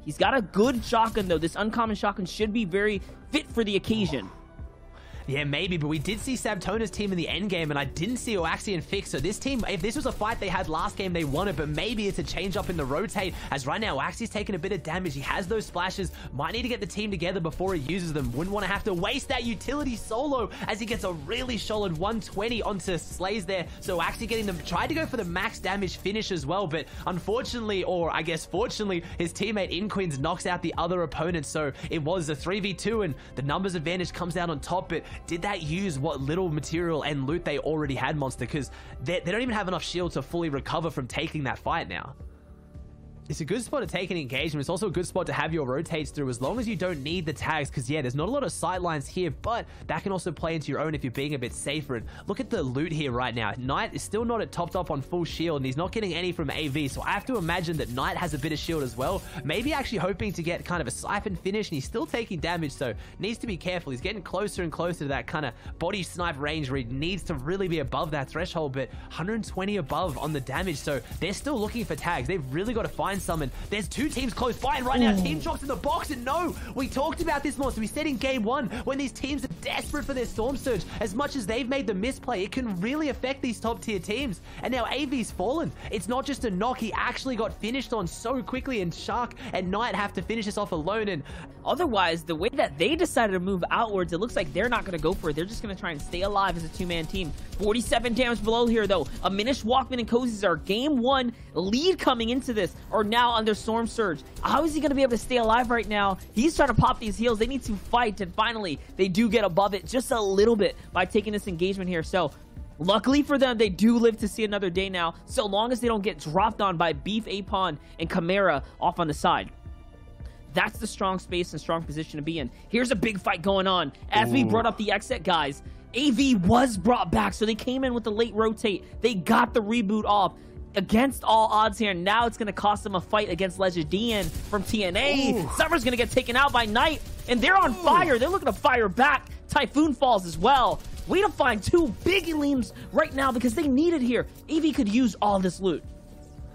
He's got a good shotgun, though. This uncommon shotgun should be very fit for the occasion. Yeah, maybe, but we did see Sabtona's team in the end game, and I didn't see AussieAnticst. So this team, if this was a fight they had last game, they won it, but maybe it's a change up in the rotate, as right now Aussie's taking a bit of damage. He has those splashes, might need to get the team together before he uses them. Wouldn't want to have to waste that utility solo, as he gets a really solid 120 onto Slays there. So Auksie getting them, tried to go for the max damage finish as well, but unfortunately, or I guess fortunately, his teammate InQuins knocks out the other opponent. So it was a 3v2, and the numbers advantage comes out on top, but did that use what little material and loot they already had, Monster? Because they don't even have enough shield to fully recover from taking that fight now. It's a good spot to take an engagement. It's also a good spot to have your rotates through, as long as you don't need the tags, because yeah, there's not a lot of sight lines here, but that can also play into your own if you're being a bit safer. And look at the loot here right now. Knight is still not at topped up on full shield, and he's not getting any from AV, so I have to imagine that Knight has a bit of shield as well. Maybe actually hoping to get kind of a siphon finish, and he's still taking damage, so needs to be careful. He's getting closer and closer to that kind of body snipe range where he needs to really be above that threshold, but 120 above on the damage, so they're still looking for tags. They've really got to find some, and there's two teams close by, and right now Team Shock's in the box, and no, we talked about this, Monster. We said in game one, when these teams are desperate for their Storm Surge, as much as they've made the misplay, it can really affect these top tier teams, and now AV's fallen. It's not just a knock, he actually got finished on so quickly, and Shark and Knight have to finish this off alone, and otherwise, the way that they decided to move outwards, it looks like they're not going to go for it. They're just going to try and stay alive as a two-man team. 47 damage below here, though. Aminish, Walkman, and Cozy's our game one lead coming into this, are now under Storm Surge. How is he going to be able to stay alive right now? He's trying to pop these heals. They need to fight, and finally, they do get above it just a little bit by taking this engagement here. So, luckily for them, they do live to see another day now, so long as they don't get dropped on by Beef, Apon, and Chimera off on the side. That's the strong space and strong position to be in. Here's a big fight going on. As we brought up the exit, guys, AV was brought back, so they came in with the late rotate. They got the reboot off against all odds here. Now it's going to cost them a fight against Legendian from TNA. Summer's going to get taken out by Knight, and they're on fire. They're looking to fire back. Typhoon falls as well. Way to find two big elims right now, because they need it here. AV could use all this loot.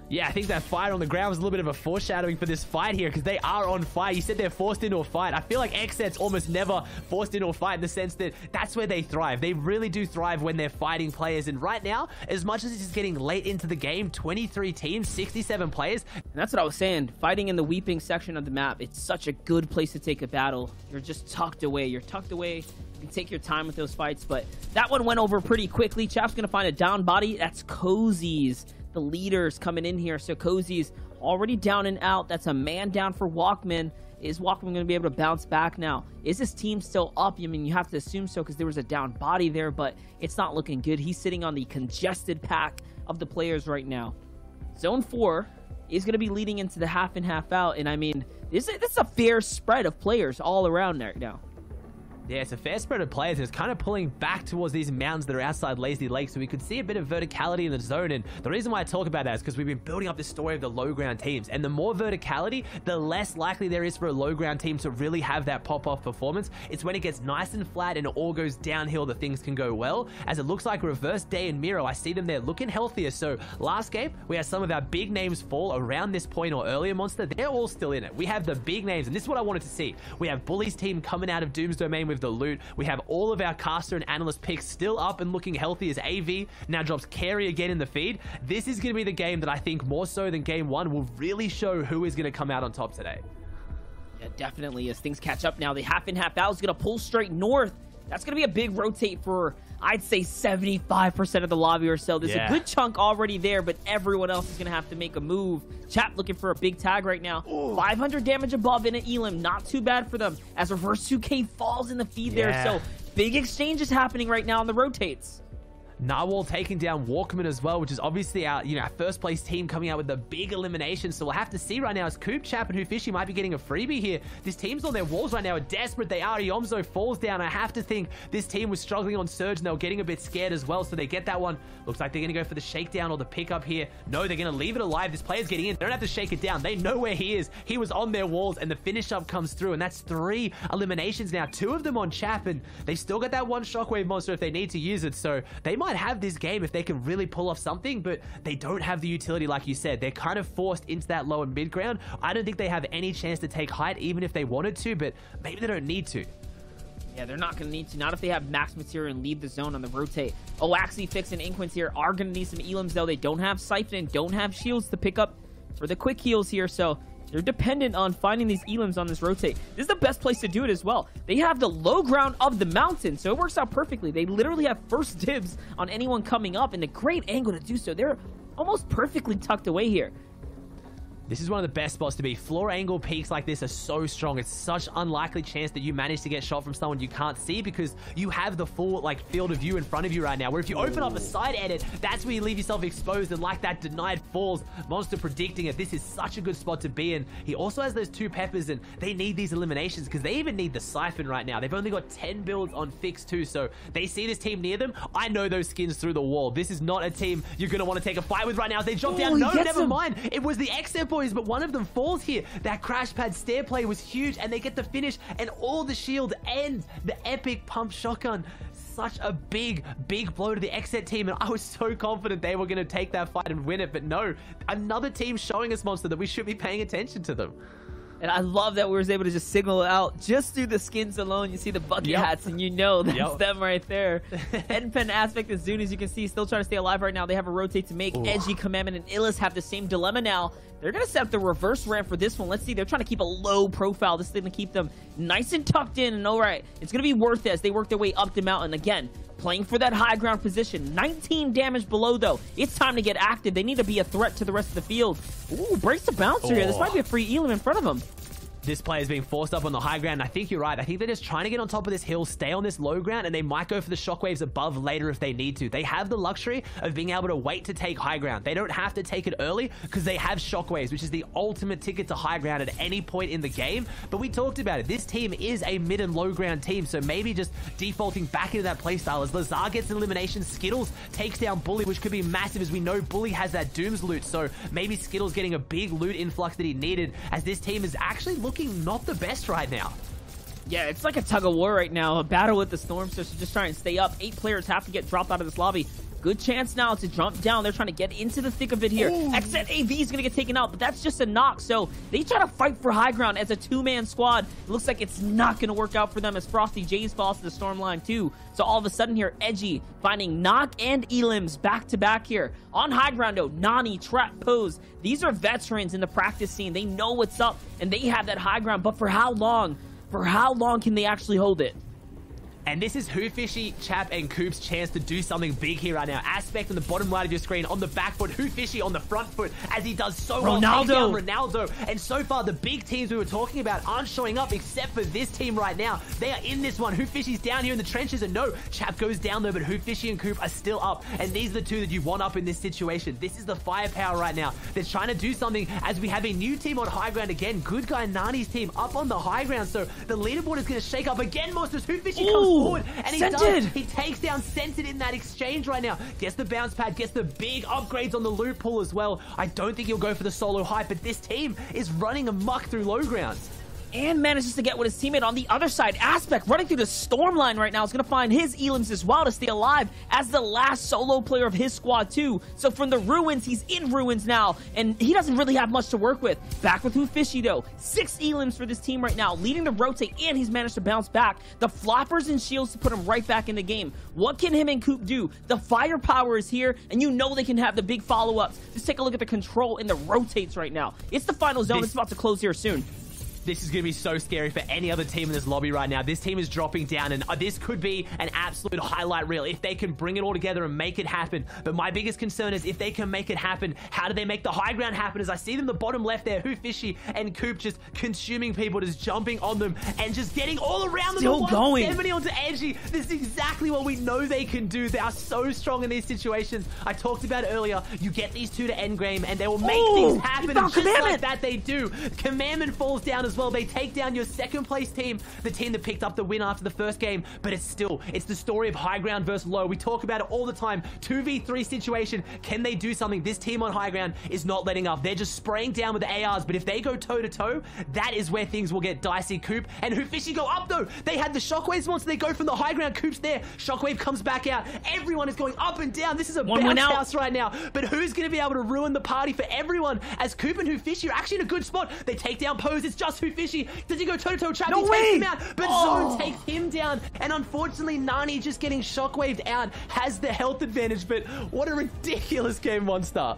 Yeah, I think that fight on the ground was a little bit of a foreshadowing for this fight here, because they are on fire. You said they're forced into a fight. I feel like XSET's almost never forced into a fight, in the sense that that's where they thrive. They really do thrive when they're fighting players. And right now, as much as it's getting late into the game, 23 teams, 67 players. And that's what I was saying. Fighting in the weeping section of the map, it's such a good place to take a battle. You're just tucked away. You're tucked away. You can take your time with those fights, but that one went over pretty quickly. Chap's going to find a down body. That's Cozy's. The leaders coming in here. So Cozy's already down and out. That's a man down for Walkman. Is Walkman going to be able to bounce back now? Is this team still up? I mean, you have to assume so, because there was a down body there, but it's not looking good. He's sitting on the congested pack of the players right now. Zone 4 is going to be leading into the half in, half out, and I mean, this is a fair spread of players all around right now. Yeah, it's a fair spread of players. It's kind of pulling back towards these mountains that are outside Lazy Lake, so we could see a bit of verticality in the zone. And the reason why I talk about that is because we've been building up this story of the low ground teams, and the more verticality, the less likely there is for a low ground team to really have that pop-off performance. It's when it gets nice and flat and it all goes downhill that things can go well, as it looks like Reverse Day and Miro. I see them there looking healthier. So last game, we had some of our big names fall around this point or earlier, Monster. They're all still in it. We have the big names, and this is what I wanted to see. We have Bully's team coming out of Doom's Domain with the loot. We have all of our caster and analyst picks still up and looking healthy, as AV now drops Carry again in the feed. This is going to be the game that I think, more so than game one, will really show who is going to come out on top today. Yeah, definitely. As things catch up now, the half in, half out is going to pull straight north. That's going to be a big rotate for, I'd say, 75% of the lobby or so. There's a good chunk already there, but everyone else is going to have to make a move. Chap looking for a big tag right now. 500 damage above in an elim. Not too bad for them, as Reverse 2K falls in the feed there. So big exchanges happening right now on the rotates. Narwhal taking down Walkman as well, which is obviously our, our first place team coming out with the big elimination. So we'll have to see right now, as Coop, Chap, and Hoofishy might be getting a freebie here. This team's on their walls right now, are desperate. They are. Iomzo falls down. I have to think this team was struggling on Surge, and they were getting a bit scared as well. So they get that one. Looks like they're going to go for the shakedown or the pickup here. No, they're going to leave it alive. This player's getting in. They don't have to shake it down. They know where he is. He was on their walls, and the finish up comes through, and that's 3 eliminations now. 2 of them on Chap, and they still got that one Shockwave Monster if they need to use it. So they might might have this game if they can really pull off something, but they don't have the utility like you said. They're kind of forced into that lower mid ground. I don't think they have any chance to take height even if they wanted to, but maybe they don't need to. Yeah, they're not going to need to. Not if they have max material and leave the zone on the rotate. AussieAnticst and Inquins here are going to need some elims, though. They don't have Siphon and don't have shields to pick up for the quick heals here, so they're dependent on finding these elims on this rotate. This is the best place to do it as well. They have the low ground of the mountain, so it works out perfectly. They literally have first dibs on anyone coming up, and a great angle to do so. They're almost perfectly tucked away here. This is one of the best spots to be. Floor angle peaks like this are so strong. It's such unlikely chance that you manage to get shot from someone you can't see because you have the full field of view in front of you right now. Where if you open up a side edit, that's where you leave yourself exposed, and like that denied falls, Monster predicting it. This is such a good spot to be in. He also has those 2 peppers, and they need these eliminations because they even need the Siphon right now. They've only got 10 builds on Fix too, so they see this team near them. I know those skins through the wall. This is not a team you're going to want to take a fight with right now. As they drop down, no, never mind. It was the XF boys, but one of them falls here. That crash pad stair play was huge, and they get the finish and all the shield and the epic pump shotgun. Such a big blow to the XZ team, and I was so confident they were going to take that fight and win it, but no, another team showing us, Monster, that we should be paying attention to them. And I love that we were able to just signal it out just through the skins alone. You see the bucket hats, and you know that's them right there. Headpen Aspect and Zune, as you can see, still trying to stay alive right now. They have a rotate to make. Edgy, Commandment, and Illis have the same dilemma now. They're going to set up the reverse ramp for this one. Let's see. They're trying to keep a low profile. This is going to keep them nice and tucked in. And all right, it's going to be worth it as they work their way up the mountain. Again, playing for that high ground position. 19 damage below, though. It's time to get active. They need to be a threat to the rest of the field. Ooh, breaks the bouncer here. This might be a free elim in front of him. This player is being forced up on the high ground. I think you're right. I think they're just trying to get on top of this hill, stay on this low ground, and they might go for the shockwaves above later if they need to. They have the luxury of being able to wait to take high ground. They don't have to take it early because they have shockwaves, which is the ultimate ticket to high ground at any point in the game. But we talked about it. This team is a mid and low ground team, so maybe just defaulting back into that playstyle as Lazar gets an elimination. Skittles takes down Bully, which could be massive as we know Bully has that Dooms loot, so maybe Skittles getting a big loot influx that he needed as this team is actually looking not the best right now. Yeah, it's like a tug of war right now. A battle with the Storm Sisters, just trying to stay up. 8 players have to get dropped out of this lobby. Good chance now to jump down. They're trying to get into the thick of it here. XZ AV is going to get taken out, but that's just a knock. So they try to fight for high ground as a 2-man squad. It looks like it's not going to work out for them as Frosty Jays falls to the storm line too. So all of a sudden here, Edgy finding knock and elims back to back here. On high ground though, Nani, Trap, Pose. These are veterans in the practice scene. They know what's up and they have that high ground, but for how long? For how long can they actually hold it? And this is Hoofishy, Chap, and Coop's chance to do something big here right now. Aspect on the bottom right of your screen, on the back foot. Hoofishy on the front foot as he does so well. Ronaldo. And so far, the big teams we were talking about aren't showing up except for this team right now. They are in this one. Hoofishy's down here in the trenches, and no, Chap goes down though, but Hoofishy and Coop are still up. And these are the two that you want up in this situation. This is the firepower right now. They're trying to do something as we have a new team on high ground again. Good guy Nani's team up on the high ground, so the leaderboard is going to shake up again. Monsters, Hoofishy comes forward, and he does. He takes down Scented in that exchange right now. Gets the bounce pad, gets the big upgrades on the loot pool as well. I don't think he'll go for the solo hype, but this team is running amok through low grounds. And manages to get with his teammate on the other side. Aspect running through the storm line right now is going to find his elims as well to stay alive as the last solo player of his squad too. So from the ruins, he's in ruins now, and he doesn't really have much to work with. Back with Hoofishy though. 6 elims for this team right now, leading the rotate, and he's managed to bounce back. The floppers and shields to put him right back in the game. What can him and Coop do? The firepower is here, and you know they can have the big follow-ups. Just take a look at the control in the rotates right now. It's the final zone. It's about to close here soon. This is going to be so scary for any other team in this lobby right now. This team is dropping down, and this could be an absolute highlight reel if they can bring it all together and make it happen. But my biggest concern is if they can make it happen, how do they make the high ground happen? As I see them the bottom left there, Hoofishy and Coop just consuming people, just jumping on them and just getting all around them. Still going. 170 onto Edgy. This is exactly what we know they can do. They are so strong in these situations. I talked about it earlier. You get these two to end game, and they will make things happen. And just like that, they do. Commandment falls down as as well. They take down your second place team, the team that picked up the win after the first game, but it's the story of high ground versus low. We talk about it all the time. 2v3 situation. Can they do something? This team on high ground is not letting up. They're just spraying down with the ARs, but if they go toe-to-toe, that is where things will get dicey. Coop and Hoofishy go up, though. They had the Shockwaves once, they go from the high ground. Coop's there. Shockwave comes back out. Everyone is going up and down. This is a bounce house right now, but who's going to be able to ruin the party for everyone as Coop and Hoofishy are actually in a good spot. They take down Pose. It's just Hoofishy. Does he go toe-to-toe trap? No he way! takes him out, but Zone takes him down, and unfortunately, Nani just getting Shockwaved out has the health advantage, but what a ridiculous game, Monster.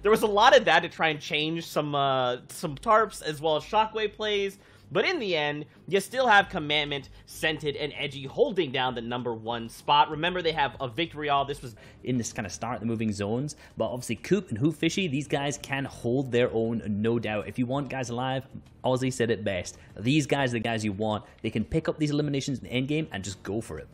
There was a lot of that to try and change some tarps as well as Shockwave plays, but in the end, you still have Commandment, Scented, and Edgy holding down the #1 spot. Remember, they have a victory all. This was in this kind of start the moving zones, but obviously Coop and Hoofishy, these guys can hold their own, no doubt. If you want guys alive, Aussie said it best. These guys are the guys you want. They can pick up these eliminations in the end game and just go for it.